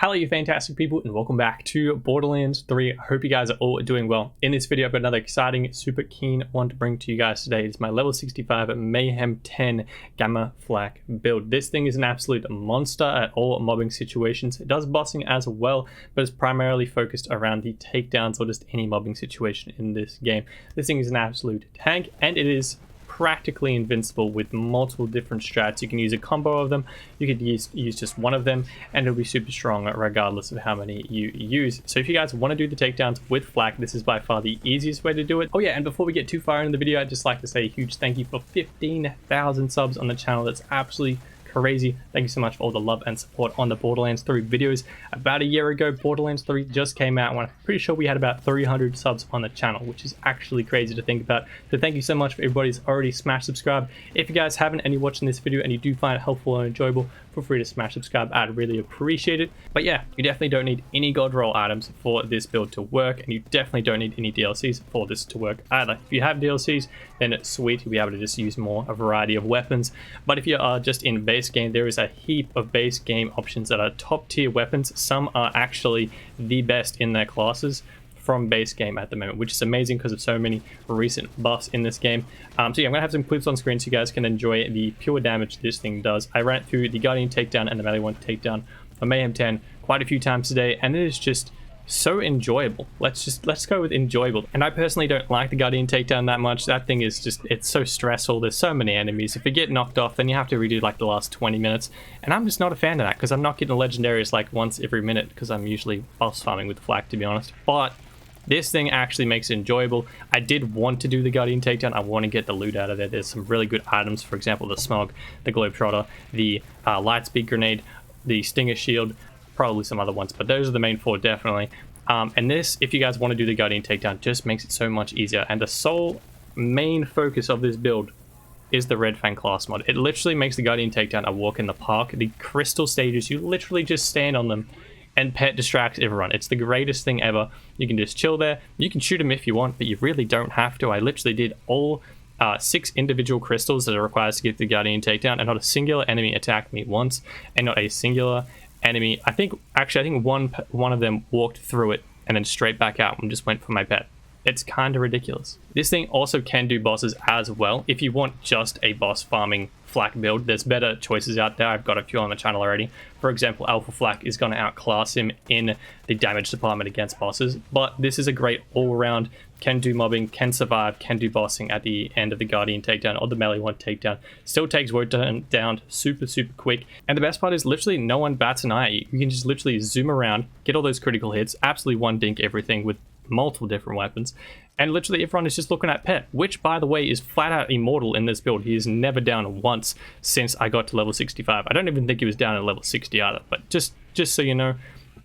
Hello you fantastic people and welcome back to Borderlands 3. I hope you guys are all doing well. In this video I've got another exciting, super keen one to bring to you guys today. It's my level 65 Mayhem 10 Gamma Flak build. This thing is an absolute monster at all mobbing situations. It does bossing as well, but it's primarily focused around the takedowns or just any mobbing situation in this game. This thing is an absolute tank and it is practically invincible with multiple different strats. You can use a combo of them, you could use just one of them, and it'll be super strong regardless of how many you use. So if you guys want to do the takedowns with flak, this is by far the easiest way to do it. Oh yeah, and before we get too far into the video, I'd just like to say a huge thank you for 15,000 subs on the channel. That's absolutely crazy. Thank you so much for all the love and support on the Borderlands 3 videos. About a year ago, Borderlands 3 just came out, and I'm pretty sure we had about 300 subs on the channel, which is actually crazy to think about. So thank you so much for everybody who's already smashed subscribe. If you guys haven't and you're watching this video and you do find it helpful and enjoyable, feel free to smash subscribe. I'd really appreciate it. But yeah, you definitely don't need any god roll items for this build to work, and you definitely don't need any DLCs for this to work either. If you have DLCs, then it's sweet. You'll be able to just use a variety of weapons. But if you are just in base game, there is a heap of base game options that are top tier weapons. Some are actually the best in their classes from base game at the moment, which is amazing because of so many recent buffs in this game. So yeah, I'm gonna have some clips on screen so you guys can enjoy the pure damage this thing does. I ran it through the Guardian takedown and the Melee 1 takedown for Mayhem 10 quite a few times today, and it is just so enjoyable. Let's go with enjoyable. And I personally don't like the Guardian takedown that much. That thing is just, it's so stressful. There's so many enemies. If you get knocked off, then you have to redo like the last 20 minutes. And I'm just not a fan of that because I'm not getting legendaries like once every minute because I'm usually boss farming with flak, to be honest. But this thing actually makes it enjoyable. I did want to do the Guardian takedown. I want to get the loot out of there. There's some really good items. For example, the Smog, the Globetrotter, the Lightspeed Grenade, the Stinger Shield, probably some other ones, but those are the main four definitely. And this, if you guys want to do the Guardian takedown, just makes it so much easier. And the sole main focus of this build is the Red Fang class mod. It literally makes the Guardian takedown a walk in the park. The crystal stages, you literally just stand on them and pet distracts everyone. It's the greatest thing ever. You can just chill there. You can shoot them if you want, but you really don't have to. I literally did all 6 individual crystals that are required to get the Guardian takedown, and not a singular enemy attacked me once, and not a singular enemy. I think one of them walked through it and then straight back out and just went for my pet. It's kind of ridiculous. This thing also can do bosses as well. If you want just a boss farming flak build, there's better choices out there. I've got a few on the channel already. For example, Alpha Flak is going to outclass him in the damage department against bosses, but this is a great all-around, can do mobbing, can survive, can do bossing at the end of the Guardian takedown or the Melee 1 takedown. Still takes word down super quick, and the best part is literally no one bats an eye at you. You can just literally zoom around, get all those critical hits, absolutely one dink everything with multiple different weapons, and literally everyone is just looking at Pet, which by the way is flat out immortal in this build. He is never down once since I got to level 65. I don't even think he was down at level 60 either, but just so you know,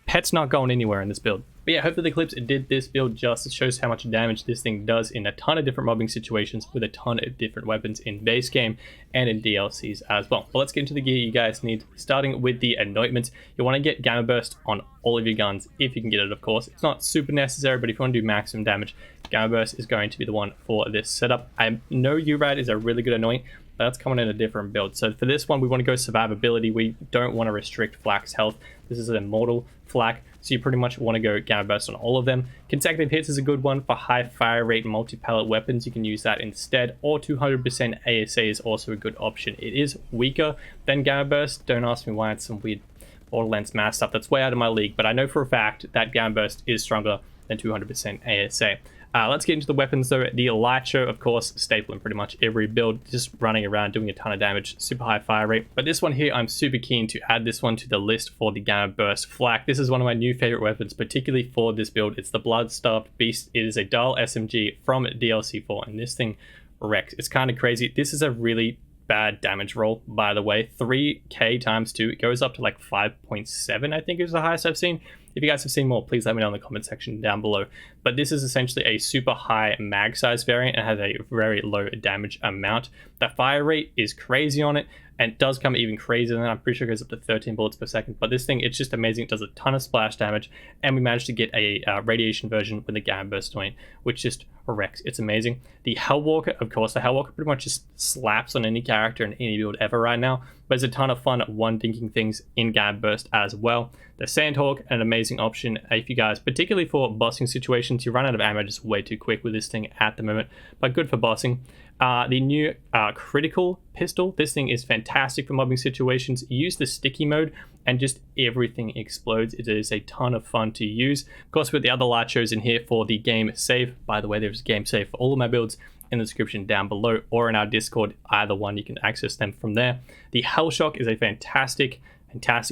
Pet's not going anywhere in this build. But yeah, hopefully the clips did this build justice. It shows how much damage this thing does in a ton of different mobbing situations with a ton of different weapons in base game and in DLCs as well. But let's get into the gear you guys need, starting with the anointments. You want to get Gamma Burst on all of your guns, if you can get it, of course. It's not super necessary, but if you want to do maximum damage, Gamma Burst is going to be the one for this setup. I know URAD is a really good anoint, but that's coming in a different build. So for this one, we want to go Survivability. We don't want to restrict flak's health. This is an immortal flak, so you pretty much want to go Gamma Burst on all of them. Consecutive hits is a good one for high fire rate multi-pallet weapons. You can use that instead, or 200% ASA is also a good option. It is weaker than Gamma Burst. Don't ask me why. It's some weird Borderlands math stuff that's way out of my league, but I know for a fact that Gamma Burst is stronger than 200% ASA. Let's get into the weapons though. The Elytra, of course, staple in pretty much every build, just running around doing a ton of damage, super high fire rate. But this one here, I'm super keen to add this one to the list for the Gamma Burst flak. This is one of my new favorite weapons, particularly for this build. It's the Blood-Starved Beast. It is a dual SMG from DLC 4, and this thing wrecks. It's kind of crazy. This is a really bad damage roll, by the way. 3k times 2, it goes up to like 5.7, I think is the highest I've seen. If you guys have seen more, please let me know in the comment section down below. But this is essentially a super high mag size variant and has a very low damage amount. The fire rate is crazy on it, and it does come even crazier than that. I'm pretty sure it goes up to 13 bullets per second. But this thing, it's just amazing. It does a ton of splash damage, and we managed to get a radiation version with the Gamma Burst anoint, which just wrecks. It's amazing. The Hellwalker, of course, the Hellwalker pretty much just slaps on any character in any build ever right now. but there's a ton of fun one-dinking things in Gam Burst as well. The Sandhawk, an amazing option if you guys, particularly for bossing situations. You run out of ammo just way too quick with this thing at the moment, but good for bossing. The new critical pistol, this thing is fantastic for mobbing situations. Use the sticky mode and just everything explodes. It is a ton of fun to use. Of course, with the other light shows in here for the game save. By the way, there's a game save for all of my builds in the description down below or in our Discord. Either one, you can access them from there. The Hellshock is a fantastic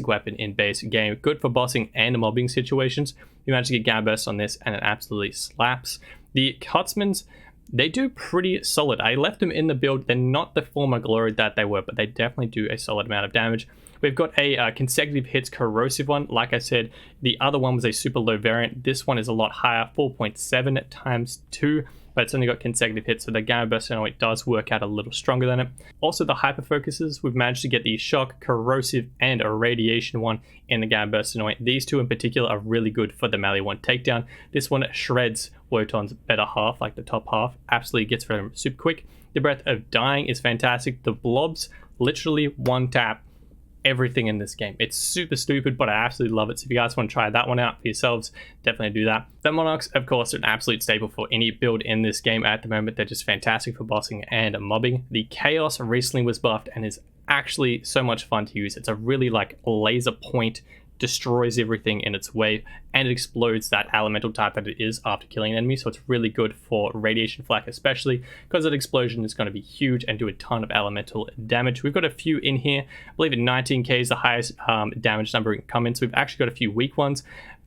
weapon in base game. Good for bossing and mobbing situations. You manage to get Gam Burst on this and it absolutely slaps. The Cutsmans, they do pretty solid. I left them in the build. They're not the former glory that they were, but they definitely do a solid amount of damage. We've got a consecutive hits corrosive one. Like I said, the other one was a super low variant. This one is a lot higher, 4.7 times 2, but it's only got consecutive hits, so the Gamma Burst it does work out a little stronger than it. Also, the hyper focuses, we've managed to get the shock, corrosive, and a radiation one in the Gamma Burst. These two in particular are really good for the melee one takedown. This one shreds Wotan's better half, like the top half, absolutely gets rid of him super quick. The Breath of Dying is fantastic. The blobs, literally one tap everything in this game. It's super stupid, but I absolutely love it. So if you guys want to try that one out for yourselves, definitely do that. The Monarchs, of course, are an absolute staple for any build in this game at the moment. They're just fantastic for bossing and mobbing. The Chaos recently was buffed and is actually so much fun to use. It's a really like laser point, destroys everything in its way, and it explodes that elemental type that it is after killing an enemy. So it's really good for radiation flak, especially because that explosion is going to be huge and do a ton of elemental damage. We've got a few in here. I believe at 19k is the highest damage number in comments. We've actually got a few weak ones,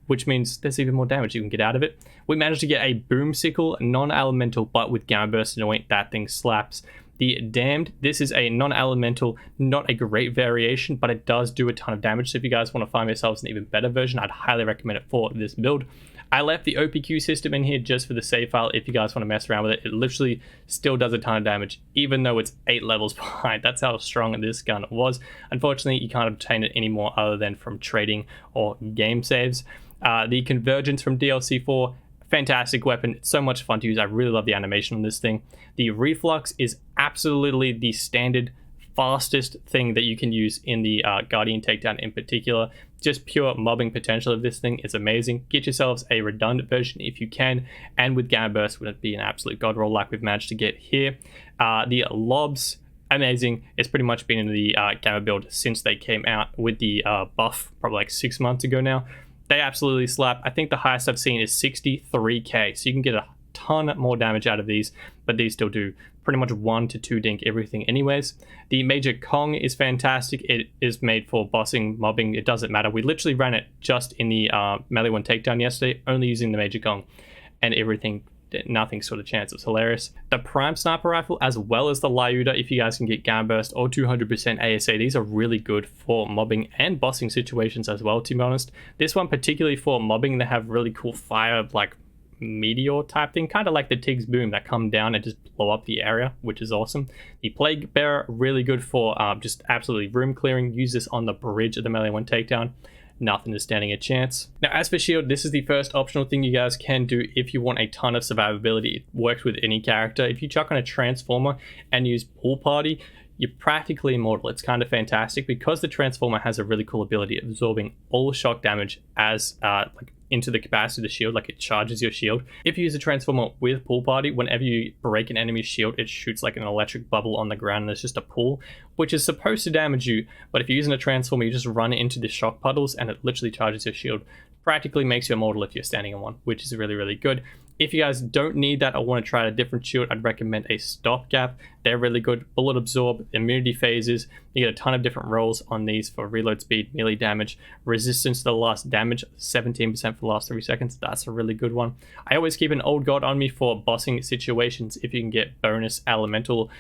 which means there's even more damage you can get out of it. We managed to get a Boomsicle, non-elemental, but with Gamma Burst and that thing slaps. The Damned, this is a non-elemental, not a great variation, but it does do a ton of damage. So if you guys want to find yourselves an even better version, I'd highly recommend it for this build. I left the OPQ system in here just for the save file if you guys want to mess around with it. It literally still does a ton of damage, even though it's 8 levels behind. That's how strong this gun was. Unfortunately, you can't obtain it anymore other than from trading or game saves. The Convergence from DLC 4, fantastic weapon. It's so much fun to use. I really love the animation on this thing. The Reflux is absolutely the standard fastest thing that you can use in the Guardian takedown in particular. Just pure mobbing potential of this thing is amazing. Get yourselves a redundant version if you can, and with Gamma Burst would it be an absolute god roll like we've managed to get here. The Lobs, amazing. It's pretty much been in the Gamma build since they came out with the buff probably like 6 months ago now. They absolutely slap. I think the highest I've seen is 63k, so you can get a ton more damage out of these, but these still do pretty much 1 to 2 dink everything anyways. The Major Kong is fantastic. It is made for bossing, mobbing, it doesn't matter. We literally ran it just in the melee one takedown yesterday, only using the Major Kong, and everything, nothing sort of chance. It's hilarious. The Prime Sniper Rifle, as well as the Lyuda, if you guys can get Gamma Burst or 200% ASA, these are really good for mobbing and bossing situations as well, to be honest. This one particularly for mobbing, they have really cool fire, like meteor type thing, kind of like the Tig's Boom that come down and just blow up the area, which is awesome. The Plague Bearer, really good for just absolutely room clearing. Use this on the bridge of the melee one takedown. Nothing is standing a chance. Now, as for shield, this is the first optional thing you guys can do if you want a ton of survivability. It works with any character. If you chuck on a Transformer and use Pool Party, you're practically immortal. It's kind of fantastic because the Transformer has a really cool ability of absorbing all shock damage as like into the capacity of the shield, like it charges your shield. If you use a Transformer with Pool Party, whenever you break an enemy's shield, it shoots like an electric bubble on the ground and there's just a pool, which is supposed to damage you, but if you're using a Transformer, you just run into the shock puddles and it literally charges your shield. Practically makes you immortal if you're standing on one, which is really, really good. If you guys don't need that or want to try a different shield, I'd recommend a Stopgap. They're really good. Bullet Absorb, immunity phases. You get a ton of different rolls on these for reload speed, melee damage, resistance to the last damage, 17% for the last 3 seconds. That's a really good one. I always keep an Old God on me for bossing situations. If you can get bonus elemental,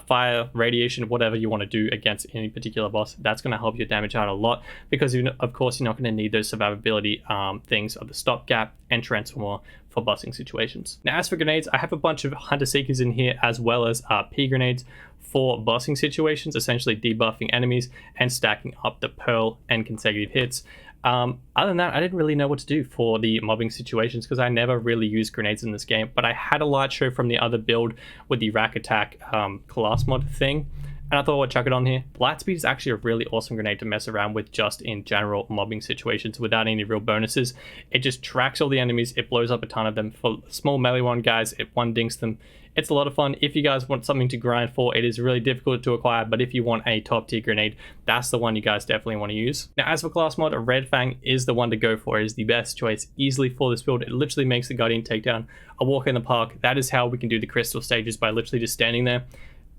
fire, radiation, whatever you want to do against any particular boss, that's going to help your damage out a lot because, of course, you're not going to need those survivability things of the Stopgap and Transformer for bossing situations. Now, as for grenades, I have a bunch of Hunter Seekers in here as well as P grenades for bossing situations, essentially debuffing enemies and stacking up the Pearl and consecutive hits. Other than that, I didn't really know what to do for the mobbing situations because I never really used grenades in this game, but I had a light show from the other build with the Rack Attack class mod thing. and I thought I'd chuck it on here. Lightspeed is actually a really awesome grenade to mess around with just in general mobbing situations without any real bonuses. It just tracks all the enemies, it blows up a ton of them. For small melee one guys, it one dinks them. It's a lot of fun. If you guys want something to grind for, it is really difficult to acquire, but if you want a top tier grenade, that's the one you guys definitely want to use. Now, as for class mod, Red Fang is the one to go for. It is the best choice easily for this build. It literally makes the Guardian takedown a walk in the park. That is how we can do the crystal stages, by literally just standing there,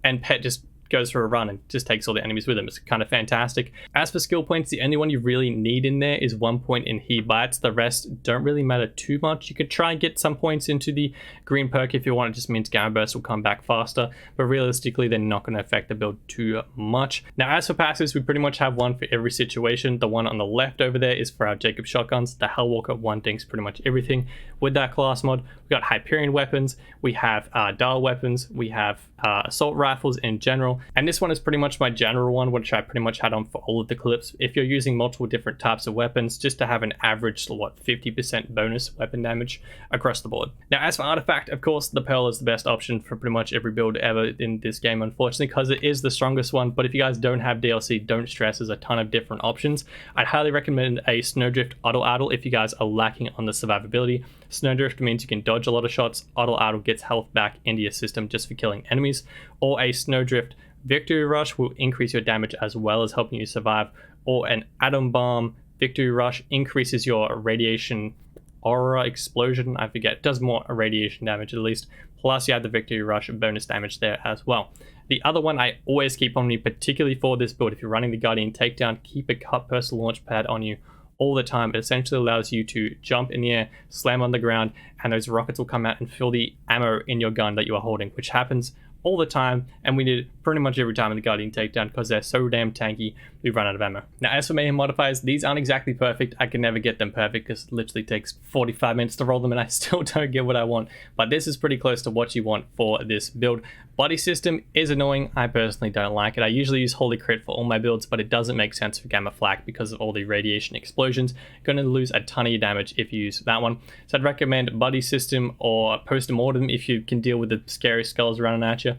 and Pet just goes for a run and just takes all the enemies with him. It's kind of fantastic. As for skill points, the only one you really need in there is 1 point in He Bites. The rest don't really matter too much. You could try and get some points into the green perk if you want. It just means Gamma Burst will come back faster, but realistically they're not going to affect the build too much. Now, as for passives, we pretty much have one for every situation. The one on the left over there is for our Jacob shotguns. The Hellwalker one dinks pretty much everything. With that class mod, we've got Hyperion weapons, we have dial weapons, we have assault rifles in general, and this one is pretty much my general one, which I pretty much had on for all of the clips. If you're using multiple different types of weapons, just to have an average 50% bonus weapon damage across the board. Now, as for artifact, of course the Pearl is the best option for pretty much every build ever in this game, unfortunately, because it is the strongest one. But if you guys don't have DLC, don't stress, there's a ton of different options. I'd highly recommend a Snowdrift Auto Idle if you guys are lacking on the survivability. Snowdrift means you can dodge a lot of shots. Auto Idle gets health back into your system just for killing enemies. Or a Snowdrift Victory Rush will increase your damage as well as helping you survive. Or an Atom Bomb Victory Rush increases your radiation aura explosion, I forget, it does more radiation damage at least, plus you have the Victory Rush bonus damage there as well. The other one I always keep on me, particularly for this build, if you're running the Guardian Takedown, keep a cut personal launch pad on you all the time. It essentially allows you to jump in the air, slam on the ground, and those rockets will come out and fill the ammo in your gun that you are holding, which happens all the time, and we did it pretty much every time in the Guardian Takedown because they're so damn tanky, we run out of ammo. Now, as for Mayhem modifiers, these aren't exactly perfect. I can never get them perfect because it literally takes 45 minutes to roll them and I still don't get what I want, but this is pretty close to what you want for this build. Body system is annoying. I personally don't like it. I usually use Holy Crit for all my builds, but it doesn't make sense for Gamma Flak because of all the radiation explosions. You're going to lose a ton of your damage if you use that one. So I'd recommend Body System or Post-Mortem if you can deal with the scary skulls running at you.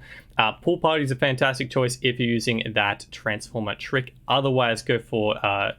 Pool Party is a fantastic choice if you're using that Transformer trick. Otherwise, go for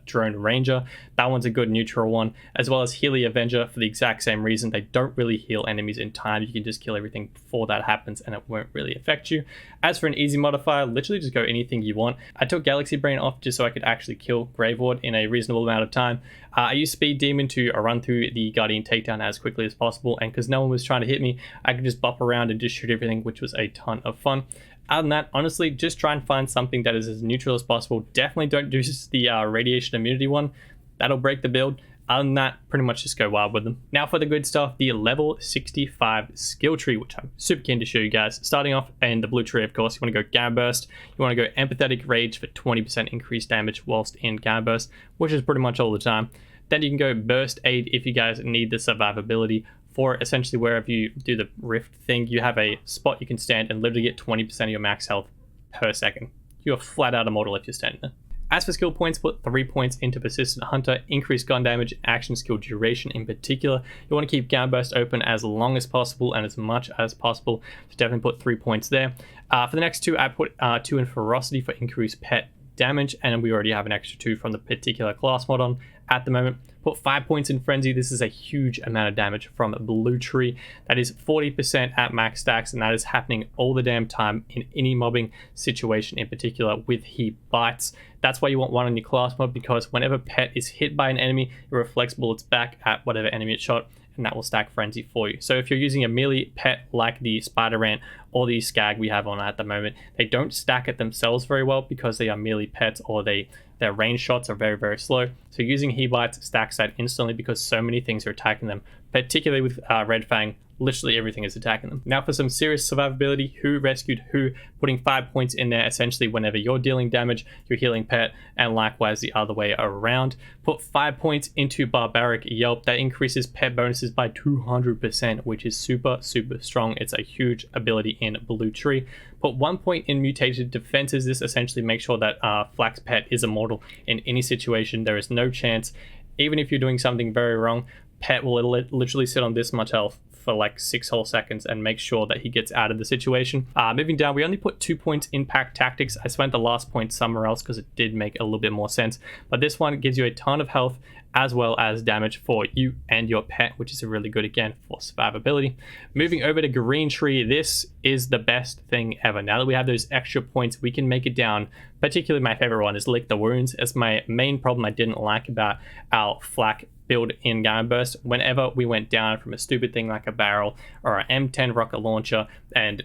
Drone Ranger. That one's a good neutral one, as well as Healy Avenger for the exact same reason. They don't really heal enemies in time. You can just kill everything before that happens and it won't really affect you. As for an easy modifier, literally just go anything you want. I took Galaxy Brain off just so I could actually kill Grave Ward in a reasonable amount of time. I used Speed Demon to run through the Guardian Takedown as quickly as possible, and because no one was trying to hit me, I could just bop around and just shoot everything, which was a ton of fun. Other than that, honestly, just try and find something that is as neutral as possible. Definitely don't do the radiation immunity one. That'll break the build. Other than that, pretty much just go wild with them. Now for the good stuff, the level 65 skill tree, which I'm super keen to show you guys. Starting off in the blue tree, of course, you want to go Gamma Burst. You want to go Empathetic Rage for 20% increased damage whilst in Gamma Burst, which is pretty much all the time. Then you can go Burst Aid if you guys need the survivability. For essentially wherever you do the rift thing, you have a spot you can stand and literally get 20% of your max health per second. You're flat out immortal if you're standing there. As for skill points, put 3 points into Persistent Hunter, increase gun damage, action skill duration in particular. You want to keep Gamma Burst open as long as possible and as much as possible, so definitely put 3 points there. For the next two, I put 2 in Ferocity for increased pet damage, and we already have an extra 2 from the particular class mod on at the moment. Put 5 points in Frenzy. This is a huge amount of damage from Blue Tree. That is 40% at max stacks, and that is happening all the damn time in any mobbing situation, in particular with He Bites. That's why you want one on your class mod, because whenever Pet is hit by an enemy, it reflects bullets back at whatever enemy it shot, and that will stack Frenzy for you. So if you're using a melee pet like the Spider Ant or the Skag we have on at the moment, they don't stack it themselves very well because they are melee pets, or their range shots are very, very slow. So using He Bites stacks that instantly because so many things are attacking them, particularly with Red Fang. Literally everything is attacking them. Now for some serious survivability, Who rescued Who, putting 5 points in there. Essentially whenever you're dealing damage, you're healing Pet, and likewise the other way around. Put 5 points into Barbaric Yelp. That increases Pet bonuses by 200%, which is super, super strong. It's a huge ability in Blue Tree. Put 1 point in Mutated Defenses. This essentially makes sure that Flak's Pet is immortal in any situation. There is no chance, even if you're doing something very wrong, Pet will literally sit on this much health for like 6 whole seconds and make sure that he gets out of the situation. Moving down, we only put 2 points in pack tactics. I spent the last point somewhere else because it did make a little bit more sense, but this one gives you a ton of health as well as damage for you and your pet, which is really good again for survivability. Moving over to green tree, this is the best thing ever. Now that we have those extra points, we can make it down. Particularly my favorite one is lick the wounds. It's my main problem I didn't like about our flak build in Gamma Burst. Whenever we went down from a stupid thing like a barrel or an M10 rocket launcher and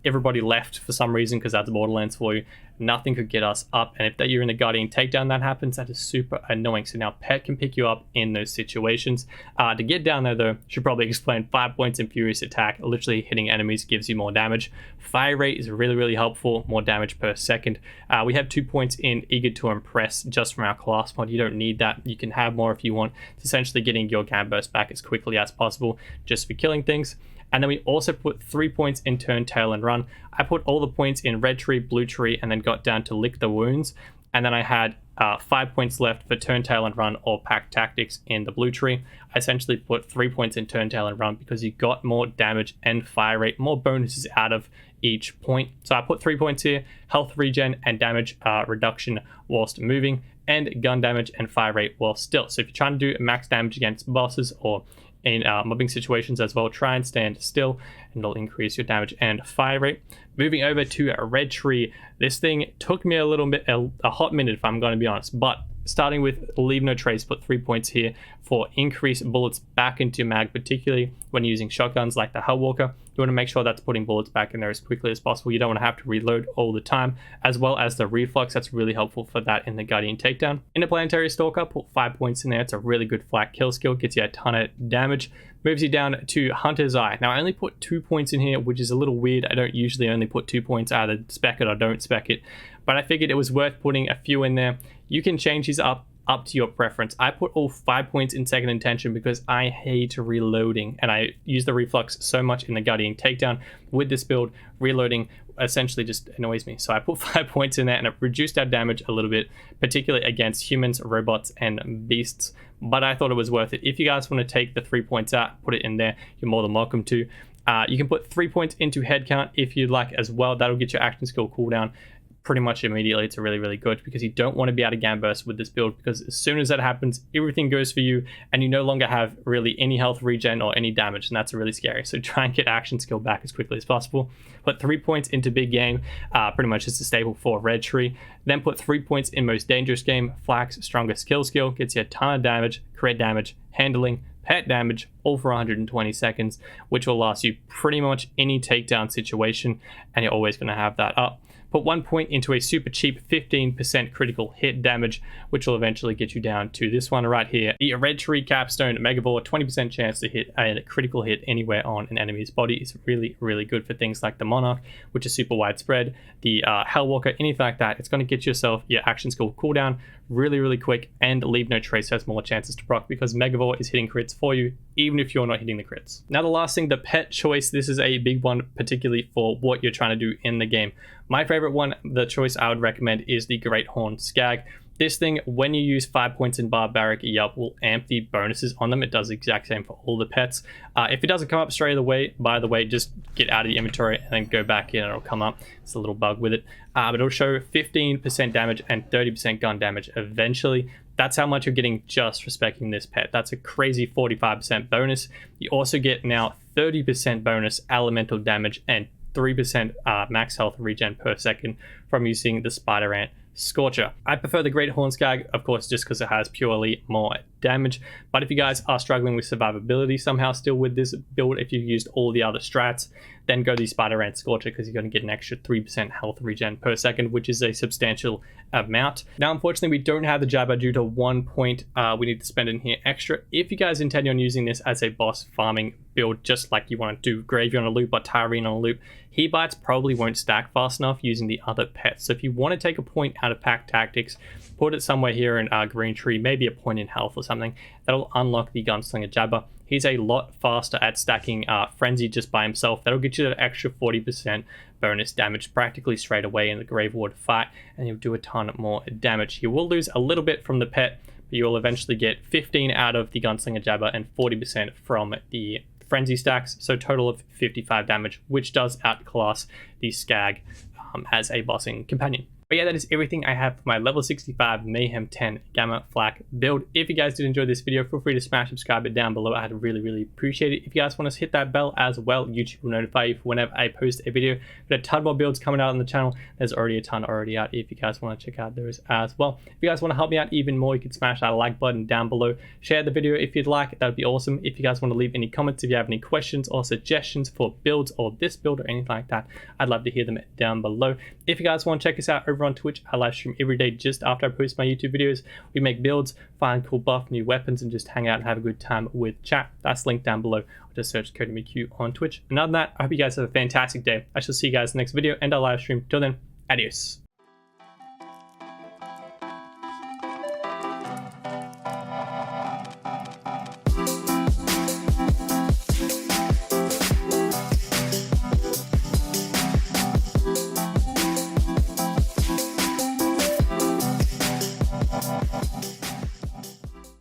everybody left for some reason, because that's Borderlands for you, nothing could get us up. And if you're in a Guardian takedown that happens, that is super annoying. So now Pet can pick you up in those situations. To get down there though, should probably explain 5 points in Furious Attack. Literally hitting enemies gives you more damage. Fire rate is really helpful, more damage per second. We have 2 points in Eager to Impress just from our class mod. You don't need that. You can have more if you want. It's essentially getting your Gamma Burst back as quickly as possible just for killing things. And then we also put 3 points in Turn, Tail, and Run. I put all the points in Red Tree, Blue Tree, and then got down to Lick the Wounds. And then I had 5 points left for Turn, Tail, and Run or Pack Tactics in the Blue Tree. I essentially put 3 points in Turn, Tail, and Run because you got more damage and fire rate, more bonuses out of each point. So I put 3 points here, health regen and damage reduction whilst moving, and gun damage and fire rate while still. So if you're trying to do max damage against bosses or in mobbing situations as well, try and stand still and it'll increase your damage and fire rate. Moving over to a Red Tree, this thing took me a hot minute if I'm going to be honest, but starting with Leave No Trace, put 3 points here for increased bullets back into mag, particularly when using shotguns like the Hellwalker. You want to make sure that's putting bullets back in there as quickly as possible. You don't want to have to reload all the time, as well as the reflux. That's really helpful for that in the Guardian takedown. Interplanetary Stalker, put 5 points in there. It's a really good flak kill skill, gets you a ton of damage. Moves you down to Hunter's Eye. Now I only put 2 points in here, which is a little weird. I don't usually only put 2 points, either spec it or don't spec it, but I figured it was worth putting a few in there. You can change these up to your preference. I put all 5 points in Second Intention because I hate reloading, and I use the reflux so much in the Guardian takedown. With this build, reloading essentially just annoys me. So I put 5 points in there and it reduced our damage a little bit, particularly against humans, robots, and beasts. But I thought it was worth it. If you guys want to take the 3 points out, put it in there, you're more than welcome to. You can put 3 points into head count if you'd like as well. That'll get your action skill cooldown pretty much immediately. It's really good because you don't want to be out of Gamma Burst with this build, because as soon as that happens, everything goes for you and you no longer have really any health regen or any damage, and that's really scary. So try and get action skill back as quickly as possible. Put 3 points into Big Game, pretty much just a staple for Red Tree. Then put 3 points in Most Dangerous Game. Flak's strongest kill skill, gets you a ton of damage, crit damage, handling, pet damage, all for 120 seconds, which will last you pretty much any takedown situation, and you're always going to have that up. Put 1 point into a super cheap 15% critical hit damage, which will eventually get you down to this one right here. The Red Tree Capstone Megabore, 20% chance to hit a critical hit anywhere on an enemy's body. Is really good for things like the Monarch, which is super widespread. The Hellwalker, anything like that. It's going to get yourself your action skill cooldown really quick, and Leave No Trace has more chances to proc because Megabore is hitting crits for you, even if you're not hitting the crits. Now the last thing, the pet choice. This is a big one, particularly for what you're trying to do in the game. My favorite one, the choice I would recommend, is the Great Horn Skag. This thing, when you use 5 points in Barbaric Yelp, will amp the bonuses on them. It does the exact same for all the pets. If it doesn't come up straight away, by the way, just get out of the inventory and then go back in and it'll come up. It's a little bug with it. But it'll show 15% damage and 30% gun damage eventually. That's how much you're getting just for speccing this pet. That's a crazy 45% bonus. You also get now 30% bonus elemental damage and 3% max health regen per second from using the Spider Ant Scorcher. I prefer the Great Horn Skag, of course, just because it has purely more damage. But if you guys are struggling with survivability somehow still with this build, if you used all the other strats, then go the Spider Ant Scorcher because you're going to get an extra 3% health regen per second, which is a substantial amount. Now, unfortunately, we don't have the Jabba due to 1 point we need to spend in here extra. If you guys intend on using this as a boss farming build, just like you want to do Graveyard on a loop or Tyrene on a loop, Heat Bites probably won't stack fast enough using the other pets. So if you want to take a point out of Pack Tactics, put it somewhere here in Green Tree, maybe a point in health or something. That'll unlock the Gunslinger Jabba. He's a lot faster at stacking Frenzy just by himself. That'll get you that extra 40% bonus damage practically straight away in the Grave Ward fight, and you'll do a ton more damage. You will lose a little bit from the pet, but you will eventually get 15 out of the Gunslinger Jabba and 40% from the frenzy stacks, so total of 55 damage, which does outclass the Skag as a bossing companion. But yeah, that is everything I have for my level 65 Mayhem 10 Gamma Flak build. If you guys did enjoy this video, feel free to smash subscribe it down below. I'd really appreciate it. If you guys want to hit that bell as well, YouTube will notify you for whenever I post a video. But a ton more builds coming out on the channel. There's already a ton already out if you guys want to check out those as well. If you guys want to help me out even more, you can smash that like button down below. Share the video if you'd like. That would be awesome. If you guys want to leave any comments, if you have any questions or suggestions for builds or this build or anything like that, I'd love to hear them down below. If you guys want to check us out over on Twitch, I live stream every day just after I post my YouTube videos. We make builds, find cool buff, new weapons, and just hang out and have a good time with chat. That's linked down below. Just search CodyMQ on Twitch. And other than that, I hope you guys have a fantastic day. I shall see you guys in the next video and I'll live stream. Till then, adios.